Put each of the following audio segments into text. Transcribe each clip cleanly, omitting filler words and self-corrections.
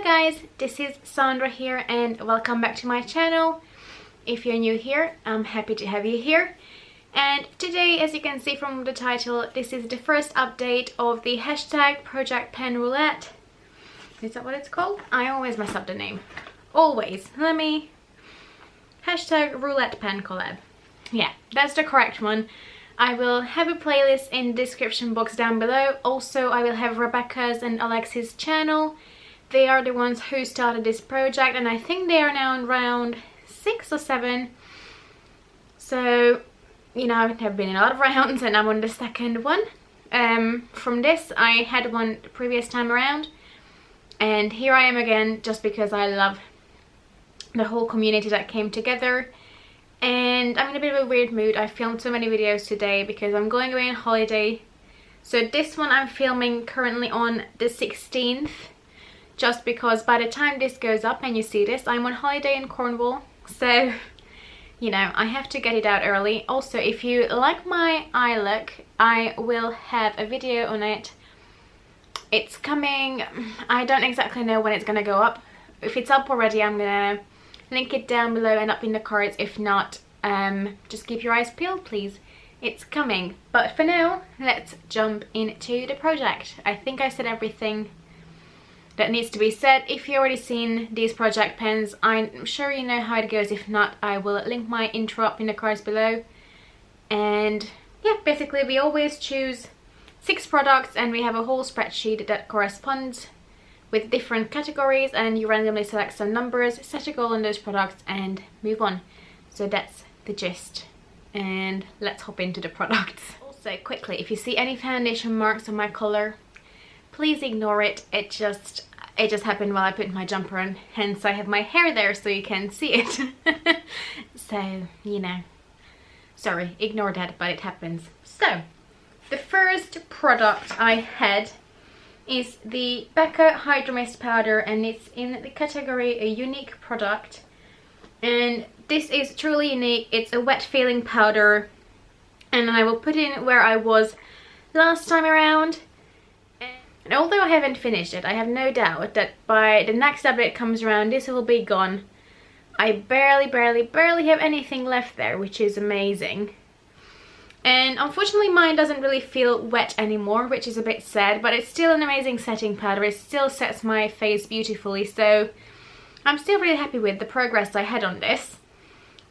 guys, this is Sandra here and welcome back to my channel. If you're new here, I'm happy to have you here. And today, as you can see from the title, this is the first update of the hashtag Project Pen Roulette. Is that what it's called? I always mess up the name. Always. Hashtag Roulettepancollab. Yeah, that's the correct one. I will have a playlist in the description box down below. Also, I will have Rebecca's and Alex's channel. They are the ones who started this project and I think they are now in round 6 or 7. So, you know, there have been a lot of rounds and I'm on the second one. From this, I had one the previous time around. And here I am again just because I love the whole community that came together. And I'm in a bit of a weird mood. I filmed so many videos today because I'm going away on holiday. So this one I'm filming currently on the 16th. Just because by the time this goes up and you see this, I'm on holiday in Cornwall. So, you know, I have to get it out early. Also, if you like my eye look, I will have a video on it. It's coming, I don't exactly know when it's gonna go up. If it's up already, I'm gonna link it down below and up in the cards. If not, just keep your eyes peeled, please. It's coming. But for now, let's jump into the project. I think I said everything that needs to be said. If you've already seen these project pens, I'm sure you know how it goes. If not, I will link my intro up in the cards below. And yeah, basically we always choose 6 products and we have a whole spreadsheet that corresponds with different categories, and you randomly select some numbers, set a goal on those products and move on. So that's the gist. And let's hop into the products. Also quickly, if you see any foundation marks on my collar, please ignore it. It just happened while I put my jumper on, hence I have my hair there so you can see it. So, you know, sorry, ignore that, but it happens. So, the first product I had is the Becca hydromist powder, and it's in the category a unique product. And this is truly unique. It's a wet feeling powder, and I will put in where I was last time around. And although I haven't finished it, I have no doubt that by the next update comes around, this will be gone. I barely have anything left there, which is amazing. And unfortunately mine doesn't really feel wet anymore, which is a bit sad, but it's still an amazing setting powder. It still sets my face beautifully, so I'm still really happy with the progress I had on this.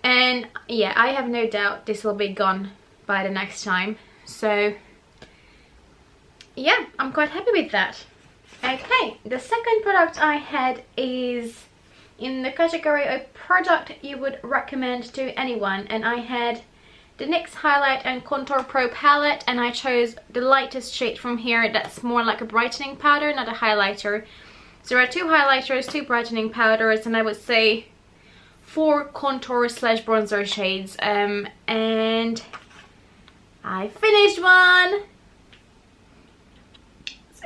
And yeah, I have no doubt this will be gone by the next time. So yeah, I'm quite happy with that. Okay, the second product I had is in the category of product you would recommend to anyone, and I had the NYX Highlight and Contour Pro palette, and I chose the lightest shade from here that's more like a brightening powder, not a highlighter. So there are 2 highlighters, 2 brightening powders, and I would say 4 contour slash bronzer shades. And I finished one!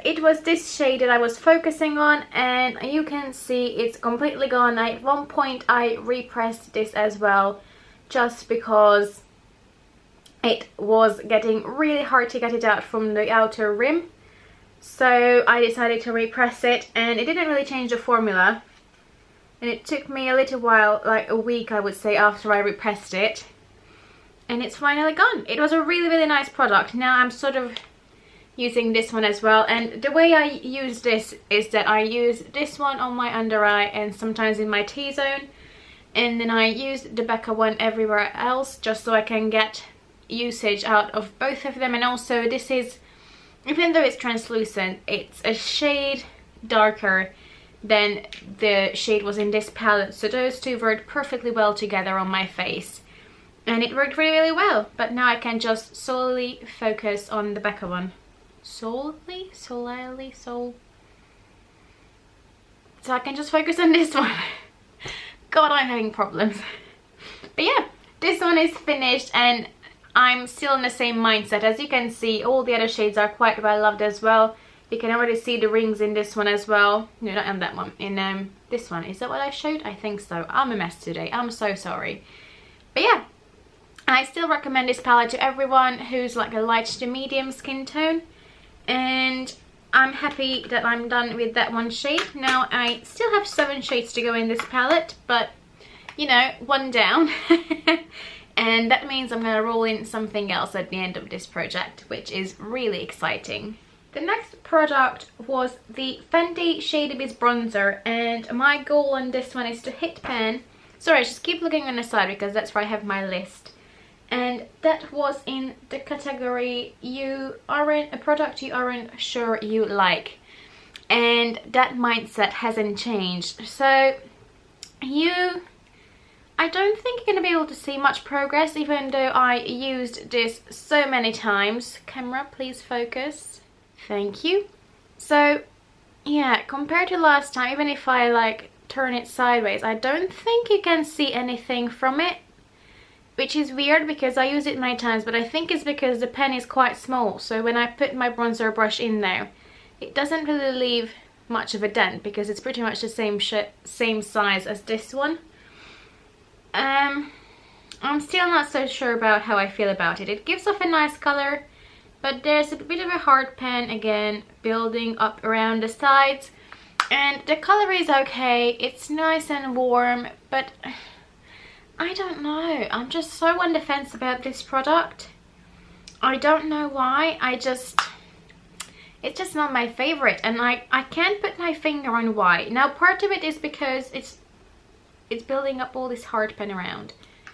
It was this shade that I was focusing on, and you can see it's completely gone. At one point I repressed this as well, just because it was getting really hard to get it out from the outer rim. So I decided to repress it, and it didn't really change the formula. And it took me a little while, like a week I would say, after I repressed it. And it's finally gone. It was a really nice product. Now I'm sort of using this one as well, and the way I use this is that I use this one on my under eye and sometimes in my T-zone, and then I use the Becca one everywhere else, just so I can get usage out of both of them. And also this is, even though it's translucent, it's a shade darker than the shade was in this palette, so those two worked perfectly well together on my face, and it worked really well. But now I can just solely focus on the Becca one. So I can just focus on this one. God, I'm having problems. But yeah, this one is finished and I'm still in the same mindset. As you can see, all the other shades are quite well loved as well. You can already see the rings in this one as well. No, not in that one. In this one. Is that what I showed? I think so. I'm a mess today. I'm so sorry. But yeah, I still recommend this palette to everyone who's like a light to medium skin tone. And I'm happy that I'm done with that one shade. Now I still have 7 shades to go in this palette, but you know, one down. And that means I'm gonna roll in something else at the end of this project, which is really exciting. The next product was the Fenty Shady Biz bronzer, and my goal on this one is to hit pan. Sorry, just keep looking on the side because that's where I have my list. And that was in the category a product you aren't sure you like. And that mindset hasn't changed. So I don't think you're going to be able to see much progress, even though I used this so many times. Camera, please focus. Thank you. So yeah, compared to last time, even if I like turn it sideways, I don't think you can see anything from it, which is weird because I use it many times, but I think it's because the pen is quite small, so when I put my bronzer brush in there, it doesn't really leave much of a dent because it's pretty much the same size as this one. I'm still not so sure about how I feel about it. It gives off a nice color, but there's a bit of a hard pen again building up around the sides. And the color is okay, it's nice and warm, but I don't know. I'm just so on the fence about this product. I don't know why. It's just not my favorite, and I can't put my finger on why. Now part of it is because it's building up all this hard pen around.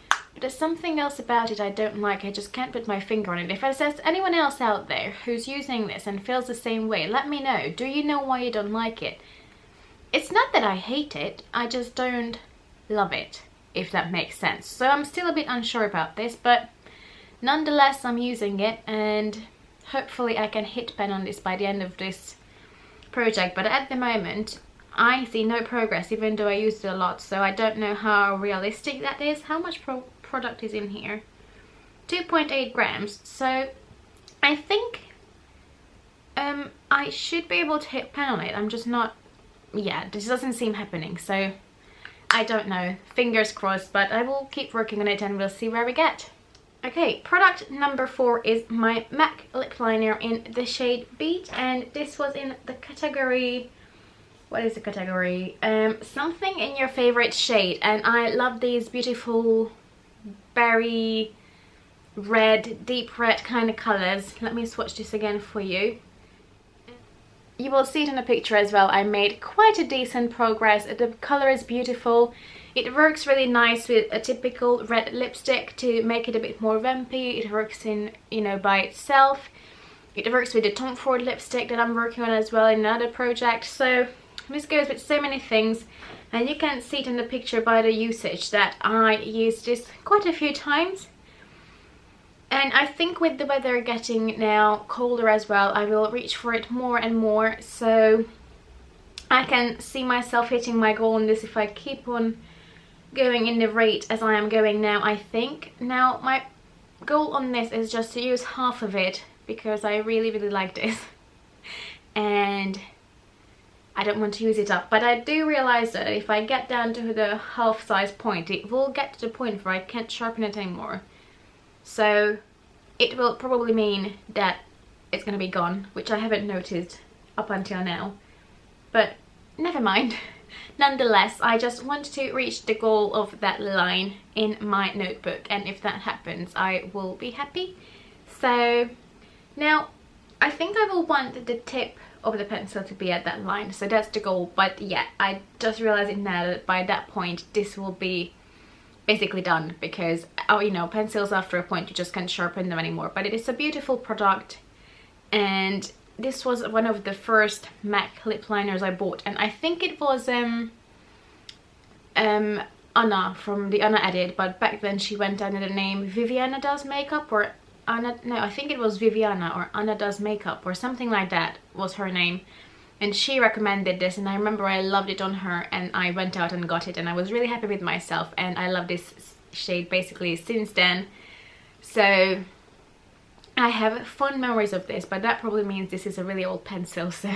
But there's something else about it I don't like. I just can't put my finger on it. If there's anyone else out there who's using this and feels the same way, let me know. Do you know why you don't like it? It's not that I hate it, I just don't love it, if that makes sense. So I'm still a bit unsure about this, but nonetheless I'm using it, and hopefully I can hit pen on this by the end of this project. But at the moment I see no progress, even though I used it a lot, so I don't know how realistic that is. How much product is in here? 2.8 grams. So I think I should be able to hit pen on it. I'm just not, yeah, this doesn't seem happening, so I don't know. Fingers crossed, but I will keep working on it and we'll see where we get. Okay, product number 4 is my MAC lip liner in the shade Beat, and this was in the category, what is the category? Something in your favorite shade, and I love these beautiful berry red, deep red kind of colors. Let me swatch this again for you. You will see it in the picture as well. I made quite a decent progress. The color is beautiful. It works really nice with a typical red lipstick to make it a bit more vampy. It works in, you know, by itself. It works with the Tom Ford lipstick that I'm working on as well in another project. So this goes with so many things, and you can see it in the picture by the usage that I used this quite a few times. And I think with the weather getting now colder as well, I will reach for it more and more, so I can see myself hitting my goal on this if I keep on going in the rate as I am going now, I think. Now my goal on this is just to use half of it because I really like this and I don't want to use it up, but I do realize that if I get down to the half size point, it will get to the point where I can't sharpen it anymore. So it will probably mean that it's going to be gone, which I haven't noticed up until now. But never mind. Nonetheless, I just want to reach the goal of that line in my notebook, and if that happens, I will be happy. So now I think I will want the tip of the pencil to be at that line, so that's the goal. But yeah, I just realized it now that by that point this will be basically done, because oh, you know, pencils after a point you just can't sharpen them anymore. But it is a beautiful product, and this was one of the first MAC lip liners I bought, and I think it was Anna from the Anna Edit, but back then she went under the name Viviana Does Makeup, or Anna, no, I think it was Viviana or Anna Does Makeup or something like that was her name. And she recommended this, and I remember I loved it on her, and I went out and got it, and I was really happy with myself, and I love this shade basically since then. So I have fond memories of this, but that probably means this is a really old pencil, so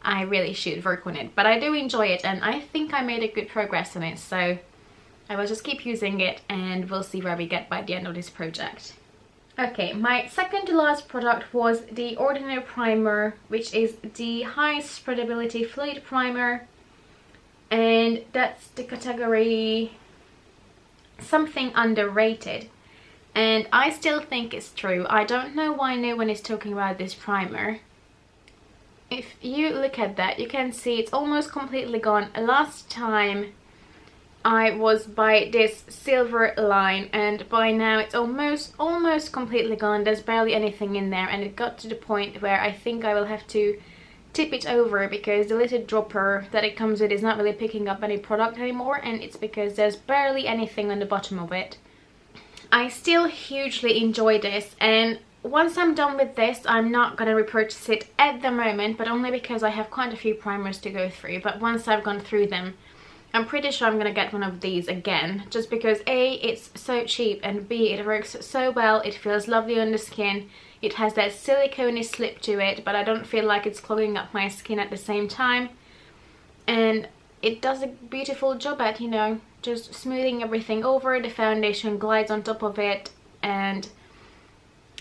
I really should work on it. But I do enjoy it, and I think I made a good progress on it, so I will just keep using it and we'll see where we get by the end of this project. Okay, my second to last product was the Ordinary Primer, which is the High Spreadability Fluid Primer, and that's the category something underrated, and I still think it's true. I don't know why no one is talking about this primer. If you look at that, you can see it's almost completely gone. Last time I was by this silver line, and by now it's almost completely gone. There's barely anything in there, and it got to the point where I think I will have to tip it over because the little dropper that it comes with is not really picking up any product anymore, and it's because there's barely anything on the bottom of it. I still hugely enjoy this, and once I'm done with this, I'm not gonna repurchase it at the moment, but only because I have quite a few primers to go through. But once I've gone through them, I'm pretty sure I'm gonna get one of these again, just because A, it's so cheap, and B, it works so well. It feels lovely on the skin. It has that silicone slip to it, but I don't feel like it's clogging up my skin at the same time. And it does a beautiful job at, you know, just smoothing everything over. The foundation glides on top of it, and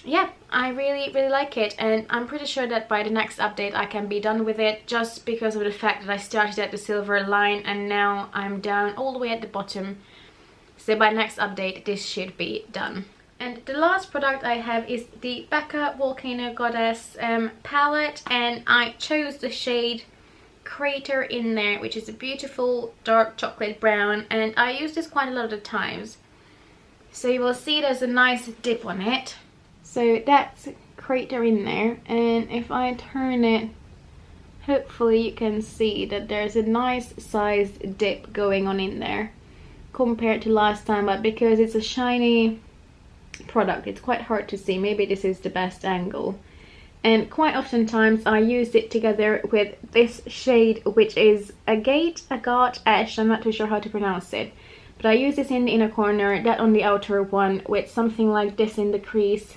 yeah, I really like it. And I'm pretty sure that by the next update I can be done with it, just because of the fact that I started at the silver line and now I'm down all the way at the bottom. So by next update this should be done. And the last product I have is the Becca Volcano Goddess palette, and I chose the shade Crater in there, which is a beautiful dark chocolate brown, and I use this quite a lot of times. So you will see there's a nice dip on it. So that's Crater in there, and if I turn it, hopefully you can see that there's a nice sized dip going on in there compared to last time, but because it's a shiny product it's quite hard to see. Maybe this is the best angle, and quite oftentimes I use it together with this shade, which is Agate Ash. I'm not too sure how to pronounce it, but I use this in the inner corner, that on the outer one, with something like this in the crease,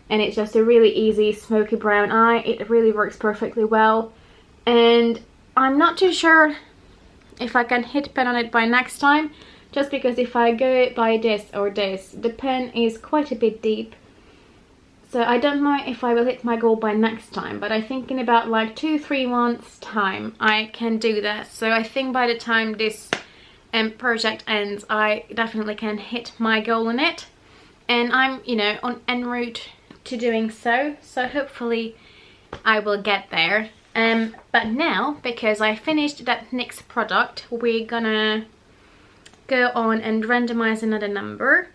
and it's just a really easy smoky brown eye. It really works perfectly well, and I'm not too sure if I can hit pen on it by next time, just because if I go by this or this, the pen is quite a bit deep. So I don't know if I will hit my goal by next time, but I think in about like 2-3 months time I can do that. So I think by the time this project ends I definitely can hit my goal in it, and I'm, you know, en route to doing so, so hopefully I will get there. But now, because I finished that NYX product, we're gonna go on and randomize another number.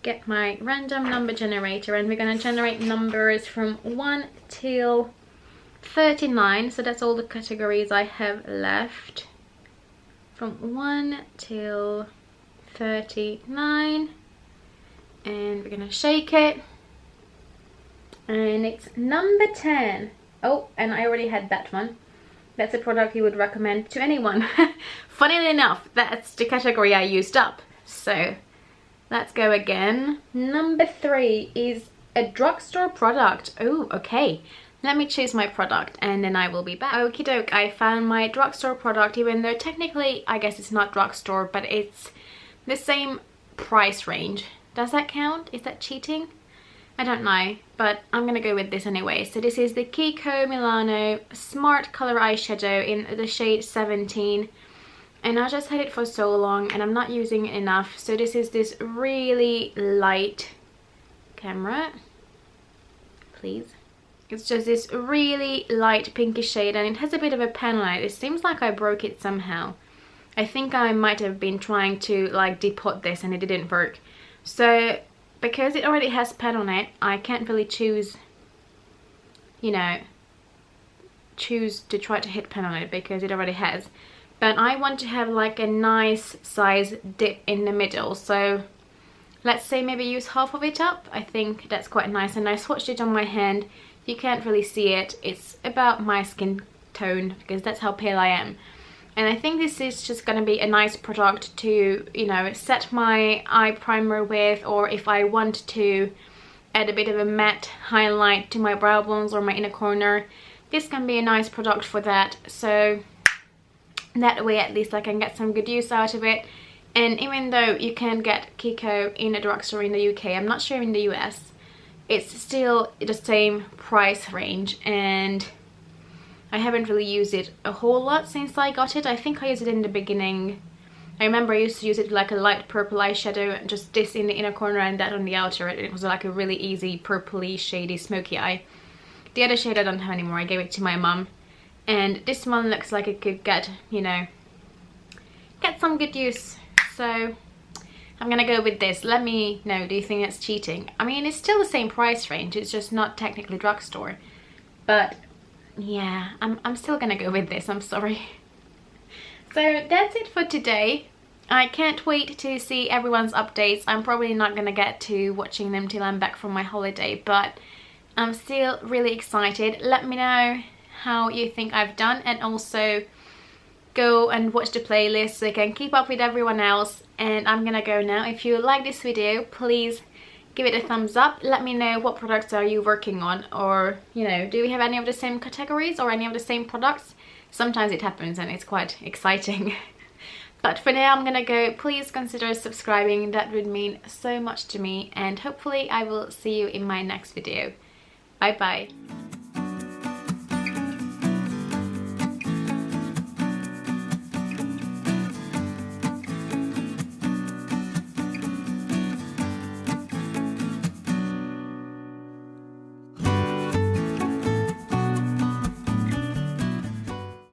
Get my random number generator, and we're gonna generate numbers from 1 till 39. So that's all the categories I have left, from 1 till 39, and we're gonna shake it, and it's number 10. Oh, and I already had that one. That's a product you would recommend to anyone. Funnily enough, that's the category I used up. So let's go again. Number 3 is a drugstore product. Oh, okay. Let me choose my product and then I will be back. Okie doke, I found my drugstore product, even though technically I guess it's not drugstore, but it's the same price range. Does that count? Is that cheating? I don't know, but I'm gonna go with this anyway. So this is the Kiko Milano Smart Color Eyeshadow in the shade 17. And I just had it for so long and I'm not using it enough. So this is this really light, camera, please. It's just this really light pinkish shade, and it has a bit of a pen on it. It seems like I broke it somehow. I think I might have been trying to like depot this and it didn't work. So because it already has pen on it, I can't really choose, you know, choose to try to hit pen on it because it already has. But I want to have like a nice size dip in the middle, so let's say maybe use half of it up. I think that's quite nice, and I swatched it on my hand. You can't really see it. It's about my skin tone because that's how pale I am. And I think this is just going to be a nice product to, you know, set my eye primer with, or if I want to add a bit of a matte highlight to my brow bones or my inner corner, this can be a nice product for that. So that way at least I can get some good use out of it. And even though you can get Kiko in a drugstore in the UK, I'm not sure in the US, it's still the same price range, and I haven't really used it a whole lot since I got it. I think I used it in the beginning. I remember I used to use it like a light purple eyeshadow, just this in the inner corner and that on the outer. It was like a really easy purpley shady smoky eye. The other shade I don't have anymore, I gave it to my mum. And this one looks like it could get, you know, get some good use. So I'm gonna go with this. Let me know, do you think that's cheating? I mean, it's still the same price range, it's just not technically drugstore. But yeah, I'm still gonna go with this, I'm sorry. So that's it for today. I can't wait to see everyone's updates. I'm probably not gonna get to watching them till I'm back from my holiday, but I'm still really excited. Let me know how you think I've done, and also go and watch the playlist so you can keep up with everyone else. And I'm gonna go now. If you like this video, please give it a thumbs up. Let me know what products are you working on, or you know, do we have any of the same categories or any of the same products? Sometimes it happens and it's quite exciting. But for now I'm gonna go. Please consider subscribing, that would mean so much to me, and hopefully I will see you in my next video. Bye bye.